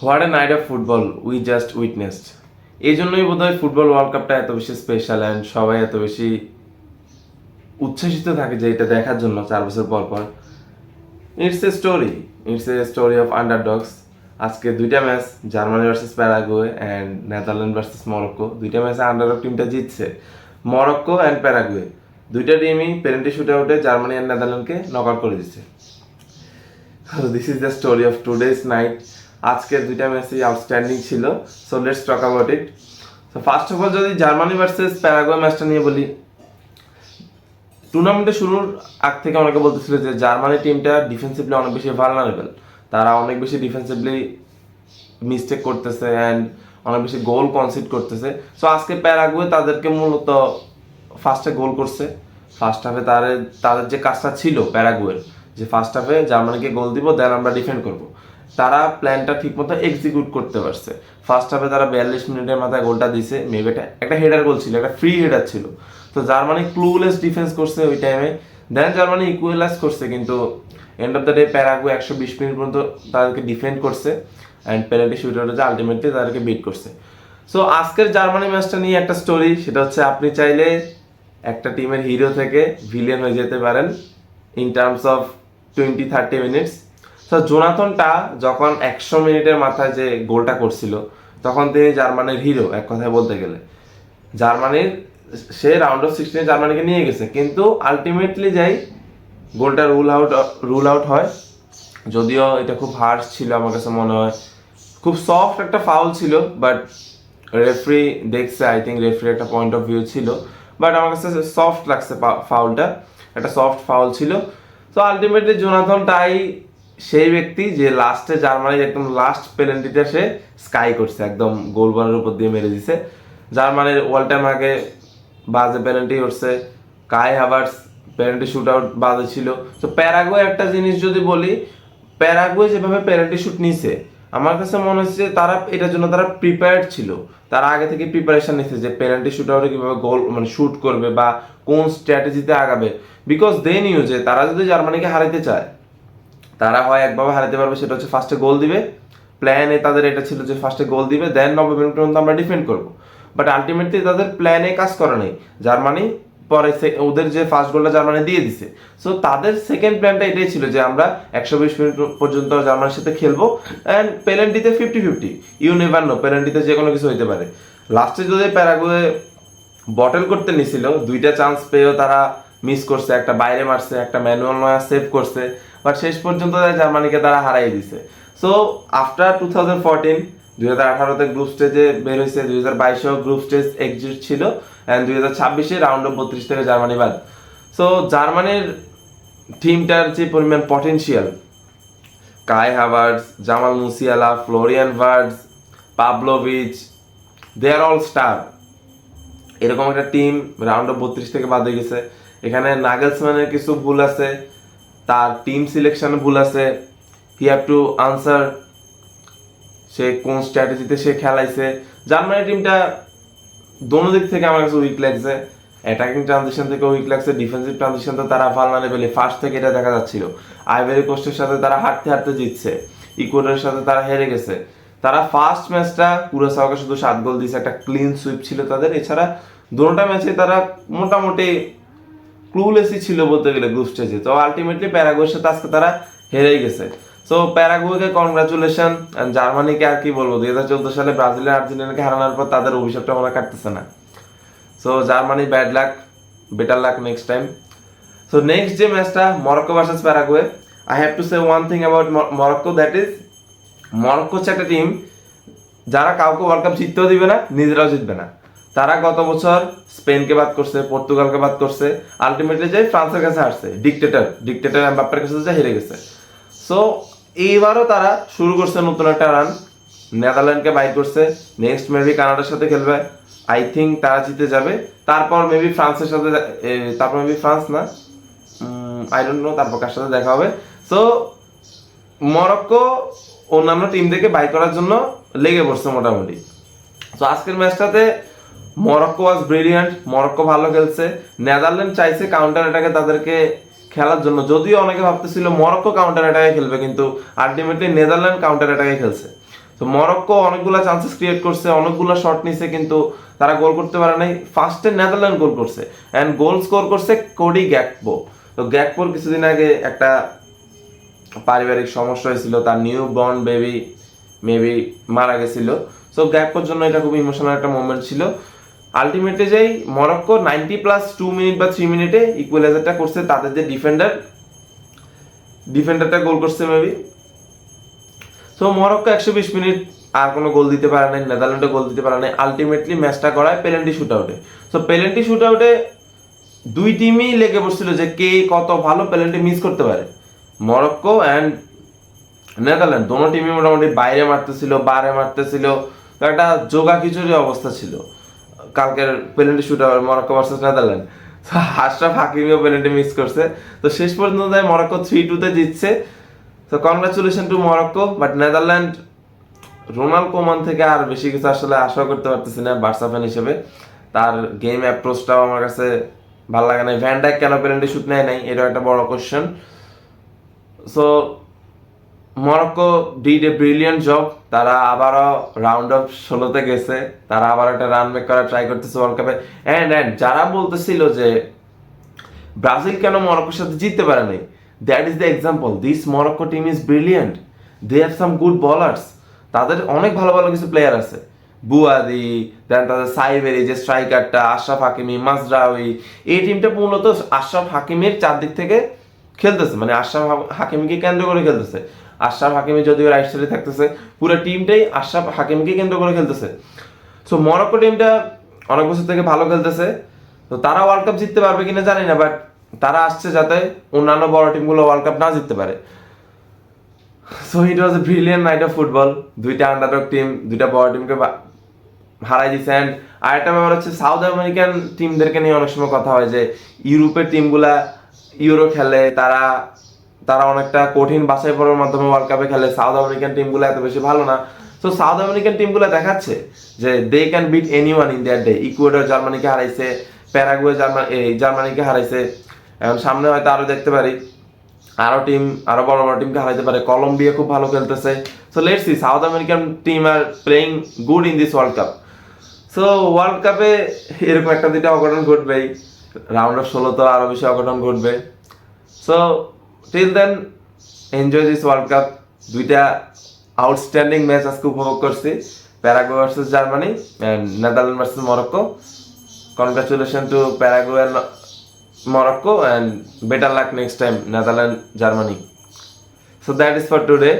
What a night of football we just witnessed. এই জন্যই বোধহয় ফুটবল ওয়ার্ল্ড কাপটা এত বেশি স্পেশাল অ্যান্ড সবাই এত বেশি উচ্ছ্বসিত থাকে যে এটা দেখার জন্য 4 বছর পর পর। It's a story of underdogs. আজকে দুইটা match, Germany versus Paraguay and Netherland versus Morocco. দুইটা ম্যাচে আন্ডারডগ টিমটা জিতছে। মরক্কো অ্যান্ড প্যারাগুয়ে দুইটা টিমই পেনাল্টি শুট আউটে জার্মানি অ্যান্ড নেদারল্যান্ডকে নক আউট করে দিচ্ছে। This is the story of today's night. আজকের দুইটা ম্যাচই আউটস্ট্যান্ডিং ছিল। So let's talk about it. তো ফার্স্ট অফ অল যদি জার্মানি ভার্সেস প্যারাগুয়ে ম্যাচটা নিয়ে বলি, টুর্নামেন্টের শুরুর আগ থেকে অনেকে বলতেছিল যে জার্মানি টিমটা ডিফেন্সিভলি অনেক বেশি ভালনারেবল, তারা অনেক বেশি ডিফেন্সিভলি মিস্টেক করতেছে অ্যান্ড অনেক বেশি গোল কনসিড করতেছে। সো আজকে প্যারাগুয়ে তাদেরকে মূলত ফার্স্টে গোল করছে। ফার্স্ট হাফে তাদের যে কাজটা ছিল প্যারাগুয়ের, যে ফার্স্ট হাফে জার্মানিকে গোল দিব, দেন আমরা ডিফেন্ড করব, তারা প্ল্যানটা ঠিকমতো এক্সিকিউট করতে পারছে। ফার্স্ট হাফে তারা 42 মিনিটের মাথায় গোলটা দিছে। মেবি একটা হেডার গোল ছিল, একটা ফ্রি হেডার ছিল। তো জার্মানি ক্লুলেস ডিফেন্স করছে ওই টাইমে। দেন জার্মানি ইকুয়ালাইজ করছে, কিন্তু end of the day Paraguay 120 minute পর্যন্ত তাদেরকে ডিফেন্ড করছে অ্যান্ড পেনাল্টি শুটআউটে আলটিমেটলি তাদেরকে বিট করছে। সো আজকের জার্মানি ম্যাচটা নিয়ে একটা স্টোরি, সেটা হচ্ছে আপনি চাইলে একটা টিমের হিরো থেকে ভিলিয়ান হয়ে যেতে পারেন ইন টার্মস অফ 20-30 মিনিটস। তো জোনাথনটা যখন 100 মিনিটের মাথায় যে গোলটা করছিল, তখন তিনি জার্মানির হিরো এক কথায় বলতে গেলে। জার্মানির সে রাউন্ড অফ 16 জার্মানিকে নিয়ে গেছে, কিন্তু আলটিমেটলি যাই গোলটা রুল আউট হয়। যদিও এটা খুব হার্শ ছিল, আমার কাছে মনে হয় খুব সফট একটা ফাউল ছিল, বাট রেফারি দেখছে, আই থিঙ্ক রেফারি একটা পয়েন্ট অফ ভিউ ছিল, বাট আমার কাছে সফট লাগছে ফাউলটা, একটা সফট ফাউল ছিল। তো আলটিমেটলি জোনাথন টাই সেই ব্যক্তি যে লাস্টে জার্মানির একদম লাস্ট পেনাল্টিটা সে স্কাই করছে, একদম গোলবারের উপর দিয়ে মেরে দিছে। জার্মানির ওয়াল টাইম আগে বাজে পেনাল্টি করছে, কাই হাভার্টস পেনাল্টি শুট আউট বাজে ছিল। তো প্যারাগুয়ে একটা জিনিস যদি বলি, প্যারাগুয়ে যেভাবে পেনাল্টি শুট নিছে, আমার কাছে মনে হচ্ছে তারা এটার জন্য তারা প্রিপেয়ার্ড ছিল। তারা আগে থেকে প্রিপারেশন নিচ্ছে যে পেনাল্টি শুট আউটে কিভাবে গোল মানে শুট করবে বা কোন স্ট্র্যাটেজিতে আগাবে। বিকজ দে নিউ যে তারা যদি জার্মানিকে হারাতে চায়, তারা হয় একভাবে হারাতে পারবে, সেটা হচ্ছে ফার্স্টে গোল দিবে। প্ল্যানে তাদের এটা ছিল যে ফার্স্টে গোল দিবে, দেন 90 মিনিট পর্যন্ত আমরা ডিফেন্ড করবো। বাট আলটিমেটলি তাদের প্ল্যানে কাজ করে নাই। জার্মানি পরে ওদের যে ফার্স্ট গোলটা জার্মানি দিয়ে দিছে, সো তাদের সেকেন্ড প্ল্যানটা এটাই ছিল যে আমরা 120 মিনিট পর্যন্ত জার্মানির সাথে খেলবো অ্যান্ড পেনাল্টিতে 50-50, ইউ নেভার নো, পেনাল্টিতে যে কোনো কিছু হইতে পারে। লাস্টে যদি প্যারাগুয়ে বটল করতে নিছিল, দুইটা চান্স পেয়েও তারা মিস করছে, একটা বাইরে মারছে, একটা ম্যানুয়াল নয়া সেভ করছে, বাট শেষ পর্যন্ত জার্মানিকে তারা হারাই দিছে। সো আফটার 2014, 2018-তে গ্রুপ স্টেজে বের হয়েছে, 2022-এও গ্রুপ স্টেজ এক্সিট ছিল অ্যান্ড 2026-এ রাউন্ড অফ 32 থেকে জার্মানি বাদ। সো জার্মানির টিমটার যে পরিমাণ potential, Kai Havertz, Jamal Musiala, Florian Wirtz, Pavlovic, they are all star. এরকম একটা টিম রাউন্ড অফ 32 থেকে বাদ হয়ে গেছে। এখানে নাগেলসম্যানের কিছু ভুল আছে, তার টিম সিলেকশনে ভুল আছে। হি হ্যাভ টু আনসার সে কোন স্ট্র্যাটেজিতে সে খেলাইছে। জার্মানি টিমটা দোনো দিক থেকে আমার কাছে উইক লাগছে। অ্যাটাকিং ট্রানজিশন থেকে উইক লাগছে, ডিফেন্সিভ ট্রানজিশন তো তারা ভালনারেবল, ফার্স্ট থেকে এটা দেখা যাচ্ছিল। আইভরি কোস্টের সাথে তারা হাঁটতে হাঁটতে জিতছে, ইকুয়েডরের সাথে তারা হেরে গেছে। তারা ফার্স্ট ম্যাচটা কুরাসাওয়াকে শুধু 7 গোল দিয়েছে, একটা ক্লিন সুইপ ছিল তাদের। এছাড়া দুটোটা ম্যাচে তারা মোটামুটি ক্লুলেসই ছিল বলতে গেলে গ্রুপ স্টেজে। তো আলটিমেটলি প্যারাগুয়ের সাথে আজকে তারা হেরেই গেছে। সো প্যারাগুয়েকে কনগ্রাচুলেশন, জার্মানিকে আর কি বলবো, 2014 সালে ব্রাজিল আর আর্জেন্টিনাকে হারানোর পর তাদের অভিশাপটা মনে কাটতেছে না। So Germany bad luck, better luck next time. So next যে ম্যাচটা Morocco versus Paraguay, I have to say one thing about Morocco, that is Morocco হচ্ছে একটা টিম যারা কাউকে ওয়ার্ল্ড কাপ জিততেও দিবে না, নিজেরাও জিতবে না। তারা গত বছর স্পেনকে বাদ করছে, পর্তুগালকে বাদ করছে, আলটিমেটলি যে ফ্রান্সের কাছে হারছে, ডিক্টেটর এমবাপ্পের কাছে যে হেরে গেছে। সো এইবারও তারা শুরু করছে নতুন একটা রান, নেদারল্যান্ডকে বাইট করছে। নেক্সট মেবি কানাডার সাথে খেলবে, আই থিঙ্ক তারা জিতে যাবে। তারপর মেবি ফ্রান্সের সাথে, তারপর মেবি ফ্রান্স না, আই ডোন্ট নো তারপর কার সাথে দেখা হবে। সো মরক্কো অন্যান্য টিম থেকে বাই করার জন্য লেগে পড়ছে মোটামুটি। তো আজকের ম্যাচটাতে মরক্কো ওয়াজ ব্রিলিয়ান্ট, মরক্কো ভালো খেলছে। নেদারল্যান্ড চাইছে কাউন্টার অ্যাটাকে তাদেরকে খেলার জন্য, যদিও অনেকে ভাবতেছিল মরক্কো কাউন্টার অ্যাটাকে খেলবে, কিন্তু আলটিমেটলি নেদারল্যান্ড কাউন্টার অ্যাটাকে খেলছে। তো মরক্কো অনেকগুলো চান্সেস ক্রিয়েট করছে, অনেকগুলো শট নিছে, কিন্তু তারা গোল করতে পারে নাই। ফার্স্টে নেদারল্যান্ড গোল করছে অ্যান্ড গোল স্কোর করছে কোডি গ্যাকপো। তো গ্যাকপোর কিছুদিন আগে একটা পারিবারিক সমস্যা হয়েছিল, তার নিউ বর্ন বেবি মেবি মারা গেছিল। সো গ্যাকপোর জন্য এটা খুব ইমোশনাল একটা মোমেন্ট ছিল। আলটিমেটলি যেই মরক্কো 90+2 মিনিট বা 3 মিনিটে ইকুয়ালাইজারটা করছে, তাদের যে ডিফেন্ডারটা গোল করছে মেবি। সো মরক্কো 120 মিনিট আর কোনো গোল দিতে পারে নাই, নেদারল্যান্ডে গোল দিতে পারে নাই। আলটিমেটলি ম্যাচটা করায় পেনাল্টি শুট আউটে। সো পেনাল্টি শুট আউটে দুই টিমই লেগে বসছিল যে কে কত ভালো পেনাল্টি মিস করতে পারে। মরক্কো অ্যান্ড নেদারল্যান্ড দোনো টিমই মোটামুটি বাইরে মারতেছিল, বারে মারতেছিল, তো একটা যোগা খিচুড়ি অবস্থা ছিল কালকের penalty shoot out Morocco versus Netherland. Achraf হাকিমিও পেনাল্টি মিস করছে। তো শেষ পর্যন্ত মরক্কো 3-2 জিতছে। তো congratulation to Morocco. But Netherland Ronald Koeman থেকে আর বেশি কিছু আসলে আশা করতে পারতেছি না বার্সা ফ্যান হিসেবে। তার গেম অ্যাপ্রোচটাও আমার কাছে ভালো লাগে না। ভ্যান ডাইক কেন পেনাল্টি শুট নেয় নাই, এটাও একটা বড় question. So Morocco did A brilliant job. তারা আবারও রাউন্ড অফ 16-তে গেছে, তারা আবার একটা রান মেক করার ট্রাই করতেছে ওয়ার্ল্ড কাপে। অ্যান্ড যারা বলতেছিল যে ব্রাজিল কেন মরক্কোর সাথে জিততে পারে নাই, that is the example. This Morocco team is brilliant, they have some good bowlers. তাদের অনেক ভালো ভালো কিছু প্লেয়ার আছে, বুয়াদি, দেন তাদের সাইবেরি যে স্ট্রাইকারটা, আশরাফ হাকিমি, মাজরাউই। এই টিমটা মূলত আশরাফ হাকিমির চারদিক থেকে খেলতেছে, মানে আশরাফ হাকিমিকে কেন্দ্র করে খেলতেছে। আশরাফ হাকিমি যদিও রাইট সাইডে থাকতেছে, পুরো টিমটাই আশরাফ হাকিমিকে কেন্দ্র করে খেলতেছে। সো মরক্কো টিমটা অনেক বছর থেকে ভালো খেলতেছে। তো তারা ওয়ার্ল্ড কাপ জিততে পারবে কিনা জানি না, বাট তারা আসছে যাতে অন্যান্য বড় টিমগুলো ওয়ার্ল্ড কাপ না জিততে পারে। So it was A brilliant night of football. দুইটা আন্ডারডগ টিম দুইটা বড় টিমকে হারাই দিচ্ছে। অ্যান্ড আরেকটা ব্যাপার হচ্ছে সাউথ আমেরিকান টিমদেরকে নিয়ে অনেক সময় কথা হয় যে ইউরোপের টিমগুলা ইউরো খেলে, তারা তারা অনেকটা কঠিন বাছাই পড়ার মাধ্যমে ওয়ার্ল্ড কাপে খেলে, সাউথ আমেরিকান টিমগুলো এত বেশি ভালো না। সো সাউথ আমেরিকান টিমগুলো দেখাচ্ছে যে they can beat anyone in their day. Ecuador জার্মানিকে হারাইছে, প্যারাগুয়ে জার্মানিকে হারাইছে। এখন সামনে হয়তো আরো দেখতে পারি আরো বড় বড় টিমকে হারাইতে পারে। কলম্বিয়া খুব ভালো খেলতেছে। So let's see, south American team are playing good in this World cup. So world কাপে এরকম একটা দুইটা অঘটন ঘটবেই, রাউন্ড অফ 16 তো আরো বেশি অঘটন ঘটবে। So till then enjoy this World Cup. দুইটা আউটস্ট্যান্ডিং ম্যাচ আজকে উপভোগ করছি, Paraguay versus Germany and Netherland versus Morocco. Congratulation to Paraguay and Morocco, and better luck next time, Netherlands, Germany. So that is for today.